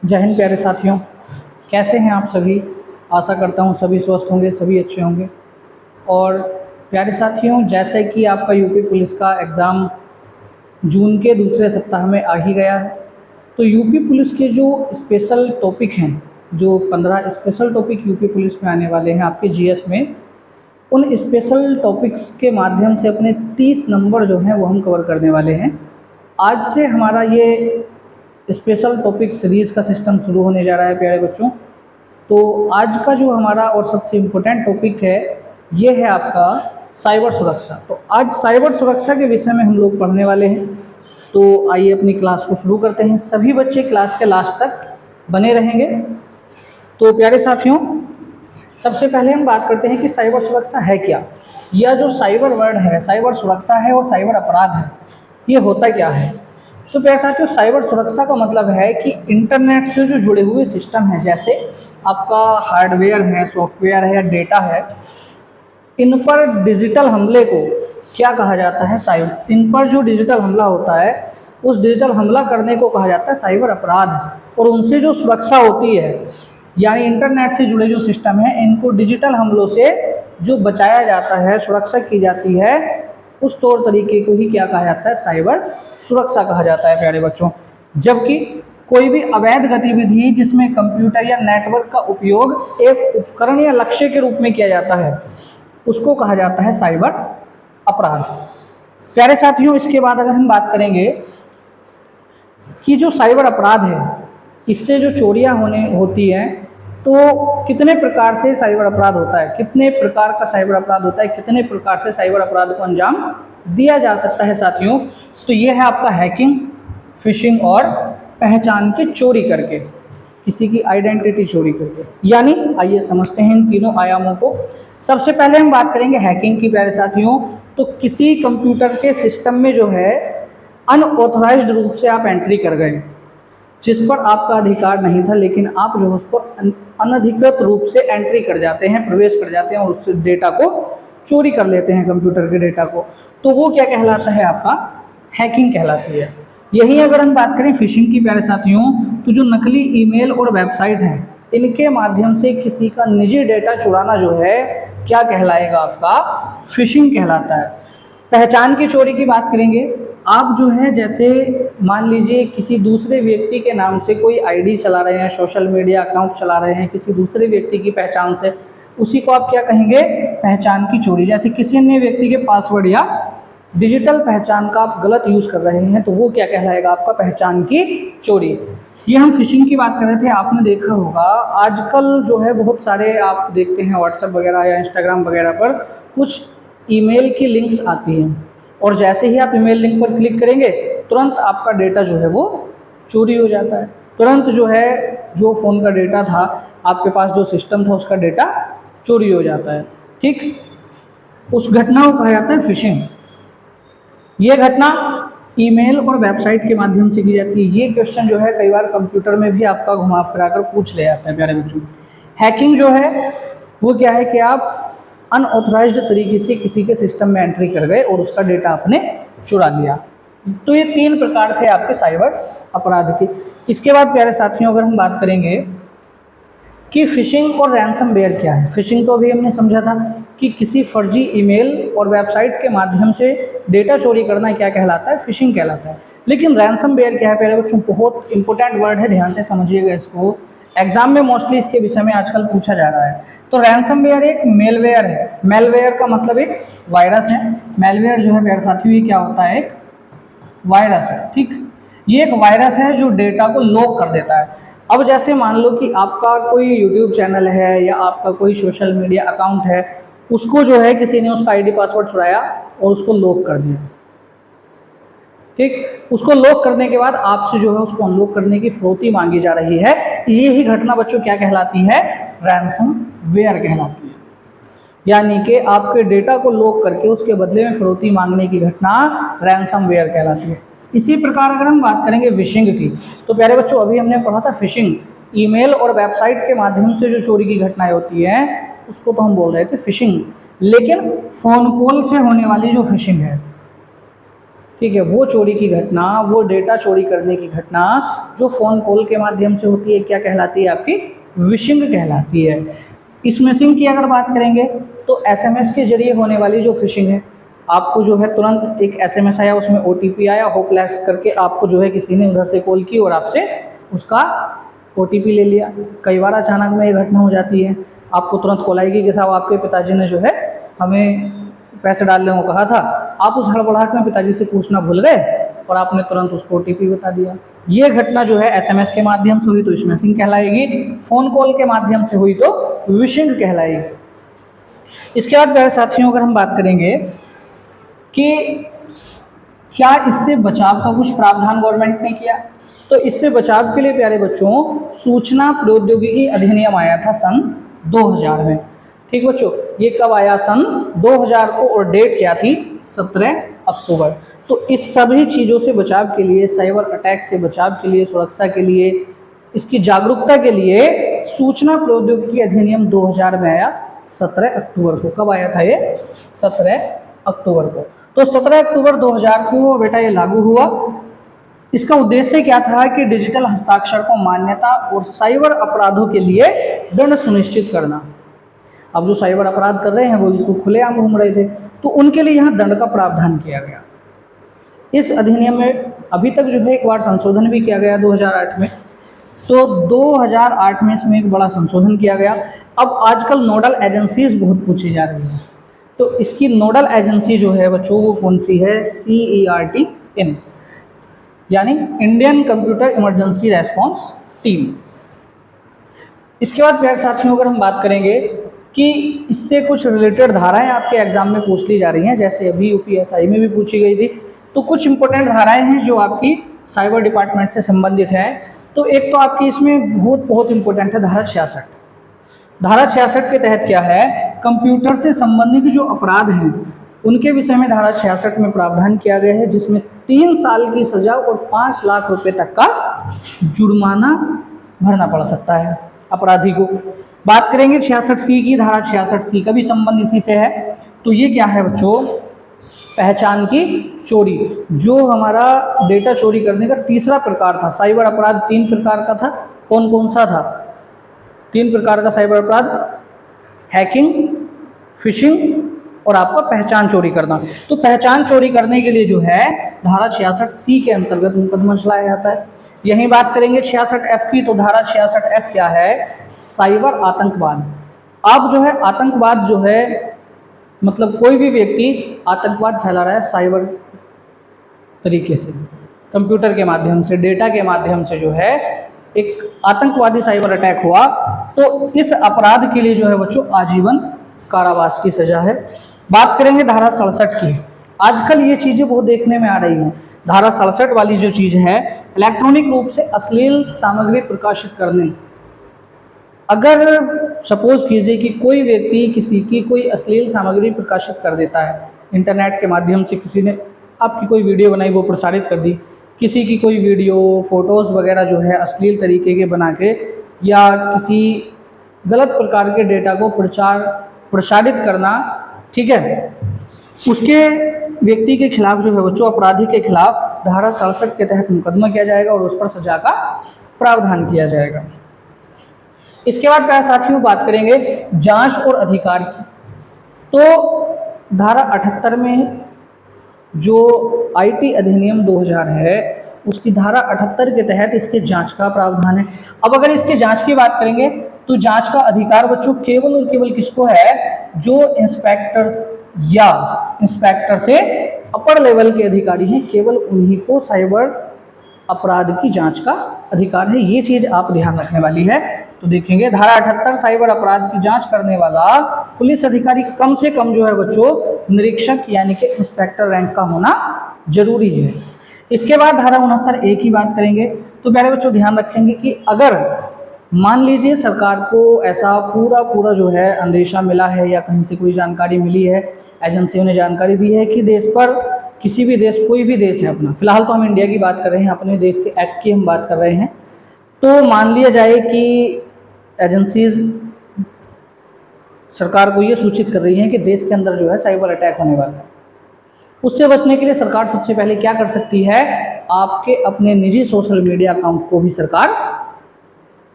जय हिंद प्यारे साथियों, कैसे हैं आप सभी। आशा करता हूँ सभी स्वस्थ होंगे, सभी अच्छे होंगे। और प्यारे साथियों, जैसे कि आपका यूपी पुलिस का एग्ज़ाम जून के दूसरे सप्ताह में आ ही गया है, तो यूपी पुलिस के जो स्पेशल टॉपिक हैं, जो 15 स्पेशल टॉपिक यूपी पुलिस में आने वाले हैं आपके जीएस में, उन स्पेशल टॉपिक्स के माध्यम से अपने 30 नंबर जो हैं वो हम कवर करने वाले हैं। आज से हमारा ये स्पेशल टॉपिक सीरीज़ का सिस्टम शुरू होने जा रहा है प्यारे बच्चों। तो आज का जो हमारा और सबसे इम्पोर्टेंट टॉपिक है, ये है आपका साइबर सुरक्षा। तो आज साइबर सुरक्षा के विषय में हम लोग पढ़ने वाले हैं। तो आइए अपनी क्लास को शुरू करते हैं। सभी बच्चे क्लास के लास्ट तक बने रहेंगे। तो प्यारे साथियों, सबसे पहले हम बात करते हैं कि साइबर सुरक्षा है क्या। यह जो साइबर वर्ड है, साइबर सुरक्षा है और साइबर अपराध है, ये होता क्या है। तो प्यारे साथियों, साइबर सुरक्षा का मतलब है कि इंटरनेट से जो जुड़े हुए सिस्टम हैं, जैसे आपका हार्डवेयर है, सॉफ्टवेयर है या डेटा है, इन पर डिजिटल हमले को क्या कहा जाता है, साइबर। इन पर जो डिजिटल हमला होता है, उस डिजिटल हमला करने को कहा जाता है साइबर अपराध। और उनसे जो सुरक्षा होती है, यानी इंटरनेट से जुड़े जो सिस्टम हैं, इनको डिजिटल हमलों से जो बचाया जाता है, सुरक्षा की जाती है, उस तौर तरीके को ही क्या कहा जाता है, साइबर सुरक्षा कहा जाता है प्यारे बच्चों। जबकि कोई भी अवैध गतिविधि जिसमें कंप्यूटर या नेटवर्क का उपयोग एक उपकरण या लक्ष्य के रूप में किया जाता है, उसको कहा जाता है साइबर अपराध। प्यारे साथियों, इसके बाद अगर हम बात करेंगे कि जो साइबर अपराध है, इससे जो चोरियां होती हैं, तो कितने प्रकार से साइबर अपराध होता है, कितने प्रकार का साइबर अपराध होता है, कितने प्रकार से साइबर अपराध को अंजाम दिया जा सकता है साथियों। तो ये है आपका हैकिंग, फिशिंग और पहचान की चोरी करके, किसी की आइडेंटिटी चोरी करके। यानी आइए समझते हैं इन तीनों आयामों को। सबसे पहले हम बात करेंगे हैकिंग की प्यारे साथियों। तो किसी कंप्यूटर के सिस्टम में जो है अनऑथराइज्ड रूप से आप एंट्री कर गए, जिस पर आपका अधिकार नहीं था, लेकिन आप जो उस पर अनधिकृत रूप से एंट्री कर जाते हैं, प्रवेश कर जाते हैं और उससे डेटा को चोरी कर लेते हैं, कंप्यूटर के डेटा को, तो वो क्या कहलाता है, आपका हैकिंग कहलाती है। यही अगर हम बात करें फिशिंग की प्यारे साथियों, तो जो नकली ईमेल और वेबसाइट हैं, इनके माध्यम से किसी का निजी डेटा चुराना जो है, क्या कहलाएगा, आपका फिशिंग कहलाता है। पहचान की चोरी की बात करेंगे, आप जो है जैसे मान लीजिए किसी दूसरे व्यक्ति के नाम से कोई आईडी चला रहे हैं, सोशल मीडिया अकाउंट चला रहे हैं किसी दूसरे व्यक्ति की पहचान से, उसी को आप क्या कहेंगे, पहचान की चोरी। जैसे किसी अन्य व्यक्ति के पासवर्ड या डिजिटल पहचान का आप गलत यूज़ कर रहे हैं, तो वो क्या कहलाएगा, आपका पहचान की चोरी। ये हम फिशिंग की बात कर रहे थे। आपने देखा होगा आजकल जो है बहुत सारे आप देखते हैं व्हाट्सएप वगैरह या इंस्टाग्राम वगैरह पर कुछ ईमेल की लिंक्स आती हैं, और जैसे ही आप ईमेल लिंक पर क्लिक करेंगे, तुरंत आपका डेटा जो है वो चोरी हो जाता है। तुरंत जो है, जो फ़ोन का डेटा था, आपके पास जो सिस्टम था, उसका डेटा चोरी हो जाता है। ठीक, उस घटना को कहा जाता है फिशिंग। ये घटना ईमेल और वेबसाइट के माध्यम से की जाती है। ये क्वेश्चन जो है कई बार कंप्यूटर में भी आपका घुमा फिरा कर पूछ ले जाता है प्यारे बच्चों। हैकिंग जो है वो क्या है कि आप अनऑथराइज्ड तरीके से किसी के सिस्टम में एंट्री कर गए और उसका डेटा आपने चुरा लिया। तो ये 3 प्रकार थे आपके साइबर अपराध के। इसके बाद प्यारे साथियों, अगर हम बात करेंगे कि फिशिंग और रैंसमवेयर क्या है। फिशिंग तो अभी हमने समझा था कि किसी फर्जी ईमेल और वेबसाइट के माध्यम से डेटा चोरी करना क्या कहलाता है, फिशिंग कहलाता है। लेकिन रैंसमवेयर क्या है प्यारे बच्चों, बहुत इंपॉर्टेंट वर्ड है, ध्यान से समझिएगा इसको। एग्जाम में मोस्टली इसके विषय में आजकल पूछा जा रहा है। तो रैंसमवेयर एक मेलवेयर है। मेलवेयर का मतलब एक वायरस है। मेलवेयर जो है प्यारे साथियों, ये क्या होता है, एक वायरस है। ठीक, ये एक वायरस है जो डेटा को लॉक कर देता है। अब जैसे मान लो कि आपका कोई यूट्यूब चैनल है या आपका कोई सोशल मीडिया अकाउंट है, उसको जो है किसी ने उसका आईडी पासवर्ड चुराया और उसको लॉक कर दिया। ठीक, उसको लॉक करने के बाद आपसे जो है उसको अनलॉक करने की फिरौती मांगी जा रही है। ये ही घटना बच्चों क्या कहलाती है, रैंसमवेयर कहलाती है। यानी कि आपके डेटा को लॉक करके उसके बदले में फिरौती मांगने की घटना रैंसमवेयर कहलाती है। इसी प्रकार अगर हम बात करेंगे फिशिंग की, तो प्यारे बच्चों अभी हमने पढ़ा था फिशिंग, ईमेल और वेबसाइट के माध्यम से जो चोरी की घटनाएं होती हैं, उसको तो हम बोल रहे थे फिशिंग। लेकिन फ़ोन कॉल से होने वाली जो फिशिंग है, ठीक है, वो चोरी की घटना, वो डेटा चोरी करने की घटना जो फ़ोन कॉल के माध्यम से होती है, क्या कहलाती है? आपकी विशिंग कहलाती है। इस मिसिंग की अगर बात करेंगे तो एसएमएस के जरिए होने वाली जो फिशिंग है, आपको जो है तुरंत एक एसएमएस आया, उसमें ओटीपी आया, होपलेस करके आपको जो है किसी ने उधर से कॉल की और आपसे उसका ओटीपी ले लिया। कई बार अचानक में ये घटना हो जाती है, आपको तुरंत कॉल आएगी कि साहब आपके पिताजी ने जो है हमें पैसे डालने को कहा था, आप उस हड़बड़ाहट में पिताजी से पूछना भूल गए और आपने तुरंत उसको ओटीपी बता दिया। ये घटना जो है एसएमएस के माध्यम से हुई तो स्मैशिंग कहलाएगी, फ़ोन कॉल के माध्यम से हुई तो विशिंग कहलाएगी। इसके बाद प्यारे साथियों अगर हम बात करेंगे कि क्या इससे बचाव का कुछ प्रावधान गवर्नमेंट ने किया, तो इससे बचाव के लिए प्यारे बच्चों सूचना प्रौद्योगिकी अधिनियम आया था सन 2000 में। ठीक बच्चों, ये कब आया? सन 2000 को, और डेट क्या थी? 17 अक्टूबर। तो इस सभी चीज़ों से बचाव के लिए, साइबर अटैक से बचाव के लिए, सुरक्षा के लिए, इसकी जागरूकता के लिए सूचना प्रौद्योगिकी अधिनियम 2000 में आया 17 अक्टूबर को। कब आया था ये? 17 अक्टूबर को। तो 17 अक्टूबर 2000 को बेटा ये लागू हुआ। इसका उद्देश्य क्या था कि डिजिटल हस्ताक्षर को मान्यता और साइबर अपराधों के लिए दंड सुनिश्चित करना। अब जो साइबर अपराध कर रहे हैं वो बिल्कुल खुलेआम घूम रहे थे, तो उनके लिए यहाँ दंड का प्रावधान किया गया। इस अधिनियम में अभी तक जो है एक बार संशोधन भी किया गया 2008 में। तो 2008 में इसमें एक बड़ा संशोधन किया गया। अब आजकल नोडल एजेंसीज बहुत पूछी जा रही हैं, तो इसकी नोडल एजेंसी जो है बच्चों वो कौन सी है? CERT-IN, यानी Indian computer emergency response team. इसके बाद प्यारे साथियों अगर हम बात करेंगे कि इससे कुछ रिलेटेड धाराएं आपके एग्जाम में पूछ ली जा रही हैं, जैसे अभी यूपीएसआई में भी पूछी गई थी, तो कुछ इंपॉर्टेंट धाराएं हैं जो आपकी साइबर डिपार्टमेंट से संबंधित हैं। तो एक तो आपकी इसमें बहुत इंपॉर्टेंट है धारा 66। धारा 66 के तहत क्या है? कंप्यूटर से संबंधित जो अपराध हैं उनके विषय में धारा 66 में प्रावधान किया गया है, जिसमें 3 साल की सजा और 5 लाख रुपए तक का जुर्माना भरना पड़ सकता है अपराधी को। बात करेंगे 66C की, धारा 66C का भी संबंध इसी से है। तो ये क्या है बच्चों? पहचान की चोरी, जो हमारा डेटा चोरी करने का तीसरा प्रकार था। साइबर अपराध 3 प्रकार का था, कौन कौन सा था? 3 प्रकार का साइबर अपराध, हैकिंग, फिशिंग और आपका पहचान चोरी करना। तो पहचान चोरी करने के लिए जो है धारा 66C के अंतर्गत मुकदमा चलाया जाता है। यहीं बात करेंगे 66F की, तो धारा 66F क्या है? साइबर आतंकवाद। अब जो है आतंकवाद जो है मतलब कोई भी व्यक्ति आतंकवाद फैला रहा है साइबर तरीके से, कंप्यूटर के माध्यम से, डेटा के माध्यम से जो है एक आतंकवादी साइबर अटैक हुआ, तो इस अपराध के लिए जो है बच्चों आजीवन कारावास की सजा है। बात करेंगे धारा 67 की। आजकल ये चीज़ें बहुत देखने में आ रही हैं। धारा 67 वाली जो चीज़ है, इलेक्ट्रॉनिक रूप से अश्लील सामग्री प्रकाशित करने। अगर सपोज कीजिए कि कोई व्यक्ति किसी की कोई अश्लील सामग्री प्रकाशित कर देता है, इंटरनेट के माध्यम से किसी ने आपकी कोई वीडियो बनाई वो प्रसारित कर दी, किसी की कोई वीडियो फोटोज़ वगैरह जो है अश्लील तरीके के बना के या किसी गलत प्रकार के डेटा को प्रसारित करना, ठीक है, उसके व्यक्ति के खिलाफ जो है बच्चों अपराधी के खिलाफ धारा 67 के तहत मुकदमा किया जाएगा और उस पर सजा का प्रावधान किया जाएगा। इसके बाद प्यारे साथियों बात करेंगे जांच और अधिकार की। तो धारा 78 में जो आईटी अधिनियम 2000 है उसकी धारा 78 के तहत इसके जांच का प्रावधान है। अब अगर इसके जांच की बात करेंगे तो जांच का अधिकार बच्चों केवल और केवल किसको है? जो इंस्पेक्टर या इंस्पेक्टर से अपर लेवल के अधिकारी हैं, केवल उन्हीं को साइबर अपराध की जांच का अधिकार है। ये चीज़ आप ध्यान रखने वाली है। तो देखेंगे धारा 78 साइबर अपराध की जांच करने वाला पुलिस अधिकारी कम से कम जो है बच्चों निरीक्षक यानी कि इंस्पेक्टर रैंक का होना जरूरी है। इसके बाद धारा 69A की बात करेंगे तो प्यारे बच्चों ध्यान रखेंगे कि अगर मान लीजिए सरकार को ऐसा पूरा जो है अंदेशा मिला है या कहीं से कोई जानकारी मिली है, एजेंसियों ने जानकारी दी है कि देश पर किसी भी देश, कोई भी देश है अपना, फिलहाल तो हम इंडिया की बात कर रहे हैं, अपने देश के एक्ट की हम बात कर रहे हैं, तो मान लिया जाए कि एजेंसीज सरकार को ये सूचित कर रही हैं कि देश के अंदर जो है साइबर अटैक होने वाला है। उससे बचने के लिए सरकार सबसे पहले क्या कर सकती है, आपके अपने निजी सोशल मीडिया अकाउंट को भी सरकार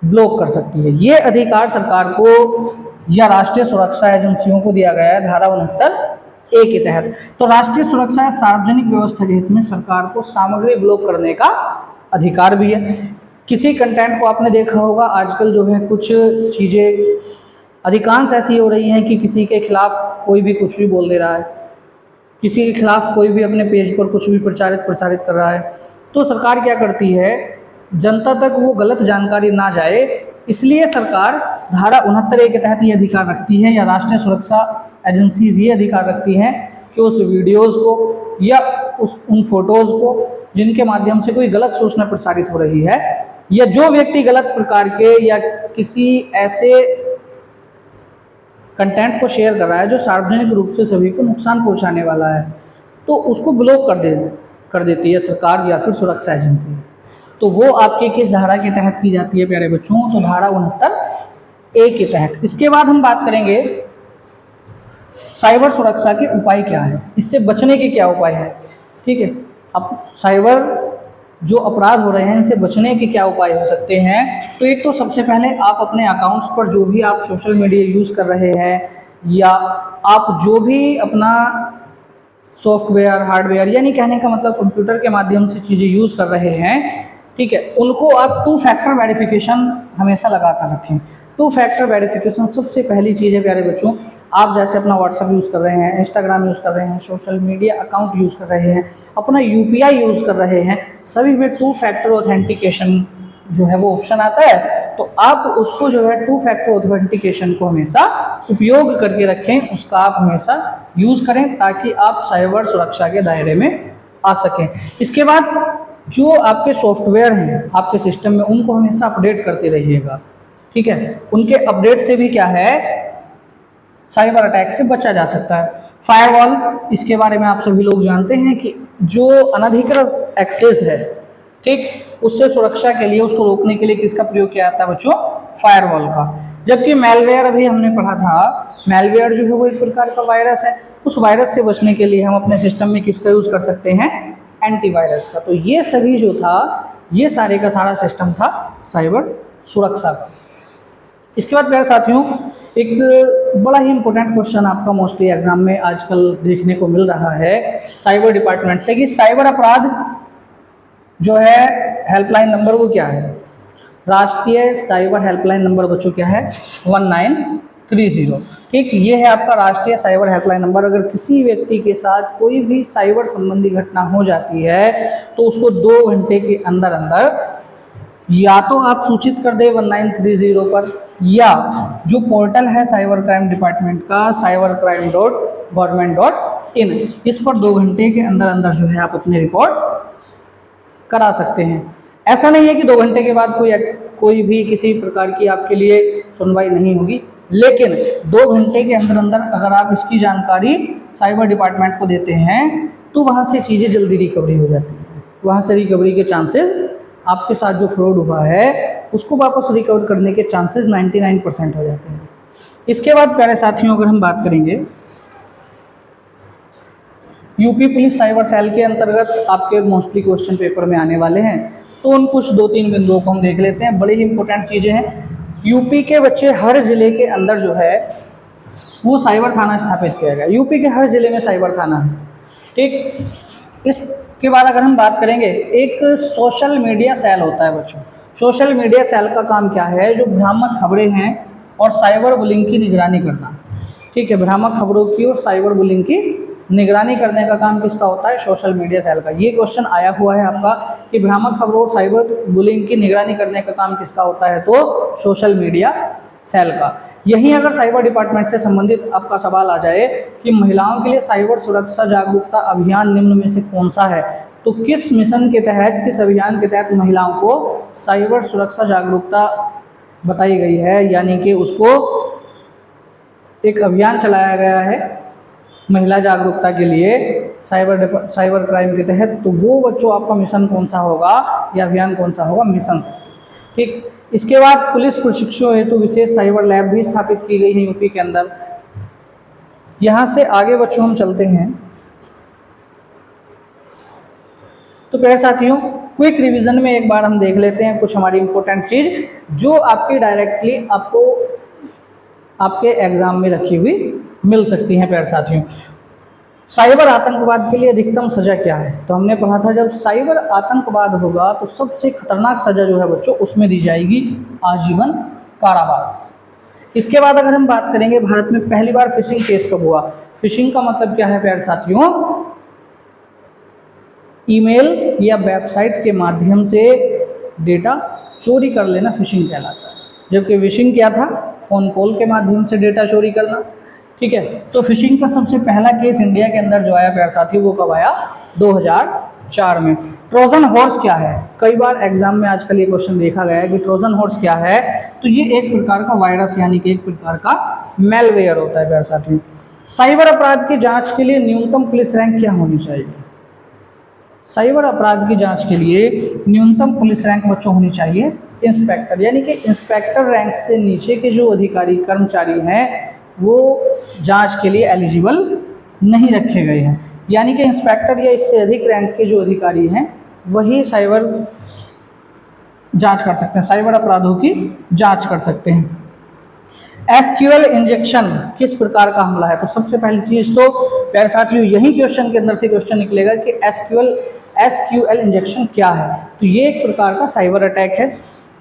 ब्लॉक कर सकती है। ये अधिकार सरकार को या राष्ट्रीय सुरक्षा एजेंसियों को दिया गया है धारा 69A के तहत। तो राष्ट्रीय सुरक्षा या सार्वजनिक व्यवस्था के हित में सरकार को सामग्री ब्लॉक करने का अधिकार भी है। किसी कंटेंट को आपने देखा होगा, आजकल जो है कुछ चीज़ें अधिकांश ऐसी हो रही हैं कि किसी के खिलाफ कोई भी कुछ भी बोल दे रहा है, किसी के खिलाफ कोई भी अपने पेज पर कुछ भी प्रसारित कर रहा है। तो सरकार क्या करती है, जनता तक वो गलत जानकारी ना जाए, इसलिए सरकार धारा 69A के तहत ये अधिकार रखती है, या राष्ट्रीय सुरक्षा एजेंसीज ये अधिकार रखती हैं कि उस वीडियोज़ को या उन फोटोज़ को जिनके माध्यम से कोई गलत सूचना प्रसारित हो रही है, या जो व्यक्ति गलत प्रकार के या किसी ऐसे कंटेंट को शेयर कर रहा है जो सार्वजनिक रूप से सभी को नुकसान पहुंचाने वाला है, तो उसको ब्लॉक कर देती है सरकार या फिर सुरक्षा एजेंसी। तो वो आपके किस धारा के तहत की जाती है प्यारे बच्चों, तो धारा 69A के तहत। इसके बाद हम बात करेंगे साइबर सुरक्षा के उपाय क्या है, इससे बचने के क्या उपाय है। ठीक है, अब साइबर जो अपराध हो रहे हैं इनसे बचने के क्या उपाय हो सकते हैं। तो एक तो सबसे पहले आप अपने अकाउंट्स पर जो भी आप सोशल मीडिया यूज़ कर रहे हैं, या आप जो भी अपना सॉफ्टवेयर हार्डवेयर, यानी कहने का मतलब कंप्यूटर के माध्यम से चीज़ें यूज़ कर रहे हैं, ठीक है, उनको आप 2 फैक्टर वेरिफिकेशन हमेशा लगा कर रखें। 2 फैक्टर वेरिफिकेशन सबसे पहली चीज़ है प्यारे बच्चों। आप जैसे अपना व्हाट्सएप यूज़ कर रहे हैं, इंस्टाग्राम यूज़ कर रहे हैं, सोशल मीडिया अकाउंट यूज़ कर रहे हैं, अपना UPI यूज़ कर रहे हैं, सभी में 2 फैक्टर ऑथेंटिकेशन जो है वो ऑप्शन आता है। तो आप उसको जो है 2 फैक्टर ऑथेंटिकेशन को हमेशा उपयोग करके रखें, उसका आप हमेशा यूज़ करें ताकि आप साइबर सुरक्षा के दायरे में आ सकें। इसके बाद जो आपके सॉफ्टवेयर हैं आपके सिस्टम में, उनको हमेशा अपडेट करते रहिएगा। ठीक है, उनके अपडेट से भी क्या है, साइबर अटैक से बचा जा सकता है। फायरवॉल, इसके बारे में आप सभी लोग जानते हैं कि जो अनधिकृत एक्सेस है, ठीक, उससे सुरक्षा के लिए, उसको रोकने के लिए किसका प्रयोग किया जाता है बच्चों, फायरवॉल का। जबकि मेलवेयर, अभी हमने पढ़ा था, मेलवेयर जो है वो एक प्रकार का वायरस है। उस वायरस से बचने के लिए हम अपने सिस्टम में किसका यूज़ कर सकते हैं, एंटीवायरस का। तो ये सभी जो था, ये सारे का सारा सिस्टम था साइबर सुरक्षा का। इसके बाद प्यारे साथियों, एक बड़ा ही इंपॉर्टेंट क्वेश्चन आपका मोस्टली एग्जाम में आजकल देखने को मिल रहा है साइबर डिपार्टमेंट से, कि साइबर अपराध जो है हेल्पलाइन नंबर वो क्या है। राष्ट्रीय साइबर हेल्पलाइन नंबर बच्चों क्या है, 1930। ठीक, ये है आपका राष्ट्रीय साइबर हेल्पलाइन नंबर। अगर किसी व्यक्ति के साथ कोई भी साइबर संबंधी घटना हो जाती है तो उसको 2 घंटे के अंदर अंदर या तो आप सूचित कर दे 1930 पर, या जो पोर्टल है साइबर क्राइम डिपार्टमेंट का, cybercrime.government.in, इस पर 2 घंटे के अंदर अंदर जो है आप अपनी रिपोर्ट करा सकते हैं। ऐसा नहीं है कि 2 घंटे के बाद कोई भी किसी प्रकार की आपके लिए सुनवाई नहीं होगी, लेकिन 2 घंटे के अंदर अंदर अगर आप इसकी जानकारी साइबर डिपार्टमेंट को देते हैं तो वहाँ से चीज़ें जल्दी रिकवरी हो जाती है। वहाँ से रिकवरी के चांसेस, आपके साथ जो फ्रॉड हुआ है उसको वापस रिकवर करने के चांसेस 99% हो जाते हैं। इसके बाद प्यारे साथियों, अगर हम बात करेंगे यूपी पुलिस साइबर सेल के अंतर्गत आपके मोस्टली क्वेश्चन पेपर में आने वाले हैं, तो उन कुछ 2-3 बिंदुओं को हम देख लेते हैं। बड़ी ही इंपॉर्टेंट चीज़ें हैं। यूपी के बच्चे हर ज़िले के अंदर जो है वो साइबर थाना स्थापित किया गया। यूपी के हर ज़िले में साइबर थाना है। ठीक, इसके बाद अगर हम बात करेंगे, एक सोशल मीडिया सेल होता है बच्चों। सोशल मीडिया सेल का काम क्या है, जो भ्रामक खबरें हैं और साइबर बुलिंग की निगरानी करना। ठीक है, भ्रामक खबरों की और साइबर बुलिंग की निगरानी करने का काम किसका होता है, सोशल मीडिया सेल का। ये क्वेश्चन आया हुआ है आपका कि भ्रामक खबरों और साइबर बुलिंग की निगरानी करने का काम किसका होता है, तो सोशल मीडिया सेल का। यहीं अगर साइबर डिपार्टमेंट से संबंधित आपका सवाल आ जाए कि महिलाओं के लिए साइबर सुरक्षा जागरूकता अभियान निम्न में से कौन सा है, तो किस मिशन के तहत, किस अभियान के तहत महिलाओं को साइबर सुरक्षा जागरूकता बताई गई है, यानी कि उसको एक अभियान चलाया गया है महिला जागरूकता के लिए साइबर क्राइम के तहत, तो वो बच्चों आपका मिशन कौन सा होगा या अभियान कौन सा होगा, मिशन शक्ति। ठीक, इसके बाद पुलिस प्रशिक्षु हेतु विशेष साइबर लैब भी स्थापित की गई है यूपी के अंदर। यहाँ से आगे बच्चों हम चलते हैं। तो प्यारे साथियों, क्विक रिवीजन में एक बार हम देख लेते हैं कुछ हमारी इंपॉर्टेंट चीज जो आपकी डायरेक्टली आपको आपके एग्जाम में रखी हुई मिल सकती हैं। प्यारे साथियों, साइबर आतंकवाद के लिए अधिकतम सजा क्या है? तो हमने पढ़ा था जब साइबर आतंकवाद होगा तो सबसे खतरनाक सजा जो है बच्चों उसमें दी जाएगी आजीवन कारावास। इसके बाद अगर हम बात करेंगे भारत में पहली बार फिशिंग केस कब हुआ? फिशिंग का मतलब क्या है प्यारे साथियों? ईमेल या वेबसाइट के माध्यम से डेटा चोरी कर लेना फिशिंग कहलाता है, जबकि विशिंग क्या था? फोन कॉल के माध्यम से डेटा चोरी करना। ठीक है, तो फिशिंग का सबसे पहला केस इंडिया के अंदर जो आया प्यारे साथियों वो कब आया? 2004 में। ट्रोजन हॉर्स क्या है? कई बार एग्जाम में आजकल ये क्वेश्चन देखा गया है कि ट्रोजन हॉर्स क्या है। तो ये एक प्रकार का वायरस यानी कि एक प्रकार का मेलवेयर होता है प्यारे साथियों। साइबर अपराध की जांच के लिए न्यूनतम पुलिस रैंक क्या होनी चाहिए? साइबर अपराध की जांच के लिए न्यूनतम पुलिस रैंक बच्चों होनी चाहिए इंस्पेक्टर, यानी कि इंस्पेक्टर रैंक से नीचे के जो अधिकारी कर्मचारी हैं वो जांच के लिए एलिजिबल नहीं रखे गए हैं। यानी कि इंस्पेक्टर या इससे अधिक रैंक के जो अधिकारी हैं वही साइबर जांच कर सकते हैं, साइबर अपराधों की जांच कर सकते हैं। एसक्यूएल इंजेक्शन किस प्रकार का हमला है? तो सबसे पहली चीज तो प्यारे साथियों यही क्वेश्चन के अंदर से क्वेश्चन निकलेगा कि एसक्यूएल इंजेक्शन क्या है? तो ये एक प्रकार का साइबर अटैक है।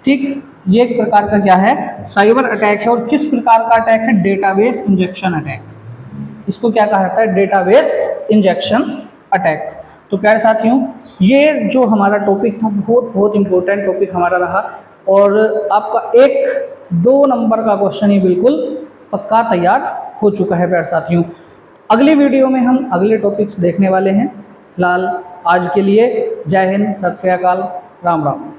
ठीक, ये एक प्रकार का क्या है? साइबर अटैक है। और किस प्रकार का अटैक है? Database injection attack. इसको क्या कहा जाता है? Database injection attack. तो प्यारे साथियों ये जो हमारा टॉपिक था बहुत बहुत इंपॉर्टेंट टॉपिक हमारा रहा और आपका 1-2 नंबर का क्वेश्चन ही बिल्कुल पक्का तैयार हो चुका है प्यारे साथियों। अगली वीडियो में हम अगले टॉपिक्स देखने वाले हैं। फिलहाल आज के लिए जय हिंद, सत श्री अकाल, राम राम।